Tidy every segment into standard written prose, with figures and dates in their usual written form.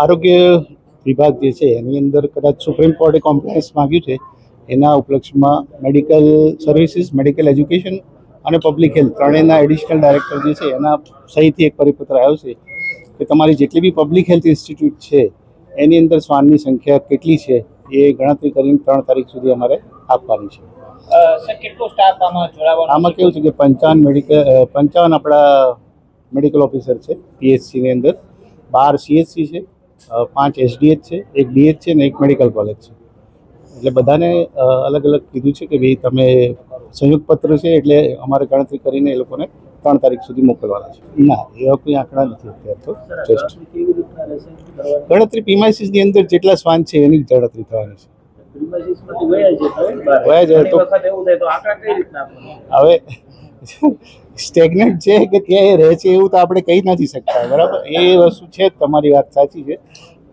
આરોગ્ય વિભાગ જે છે એની અંદર કદાચ સુપ્રીમ કોર્ટે કોમ્પ્લાયન્સ માગ્યું છે. એના ઉપલક્ષમાં મેડિકલ સર્વિસીસ, મેડિકલ એજ્યુકેશન અને પબ્લિક હેલ્થ ત્રણેયના એડિશનલ ડાયરેક્ટર જે છે એના સહીથી એક પરિપત્ર આવ્યો છે કે તમારી જેટલી બી પબ્લિક હેલ્થ ઇન્સ્ટિટ્યૂટ છે એની અંદર શ્વાનની સંખ્યા કેટલી છે એ ગણતરી કરીને 3 તારીખ સુધી અમારે આપવાની છે. આમાં કેવું છે કે 55 આપણા મેડિકલ ઓફિસર છે પીએચસીની અંદર, 12 સીએચસી છે, 5 એસડીએચ છે, 1 ડીએચ છે ને 1 મેડિકલ કોલેજ છે. એટલે બધાને અલગ અલગ કીધું છે કે ભાઈ તમે સંયુક્ત પત્ર છે એટલે અમારે ગણતરી કરીને એ લોકોને 3 તારીખ સુધી મોકલવાના છે. ના, એવા કોઈ આંકડા નથી અત્યારે તો. જસ્ટ ગણતરી પ્રીમાઇસીસની અંદર જેટલા શ્વાન છે એની જ ગણતરી થવાની છે. હવે સ્ટેગ્નન્ટ છે કે ત્યાં એ રહે છે એવું તો આપણે કહી નથી શકતા, બરાબર? એ વસ્તુ છે, તમારી વાત સાચી છે,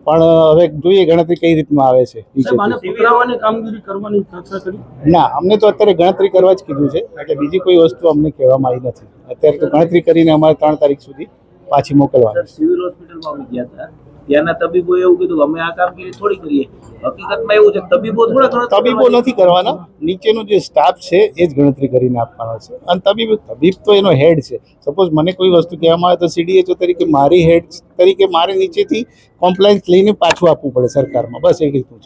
પણ હવે જોઈએ ગણતરી કઈ રીતમાં આવે છે. ના, અમને તો અત્યારે ગણતરી કરવા જ કીધું છે, એટલે બીજી કોઈ વસ્તુ અમને કહેવામાં આવી નથી. અત્યારે તો ગણતરી કરીને અમારે 3 તારીખ સુધી પાછી મોકલવાની. સિવિલ હોસ્પિટલમાં અમે ગયા હતા, ત્યાંના તબીબોએ એવું કીધું અમે આ કામગીરી થોડી કરીએ. હકીકતમાં એવું છે તબીબો નથી કરવાના, નીચેનો જે સ્ટાફ છે એ જ ગણતરી કરીને આપવાનો છે. અને તબીબ તો એનો હેડ છે. સપોઝ મને કોઈ વસ્તુ કહેવામાં આવે તો સીડીએચઓ તરીકે મારી હેડ તરીકે મારે નીચેથી કોમ્પ્લાયન્સ લઈને પાછું આપવું પડે સરકારમાં, બસ એ રીતનું છે.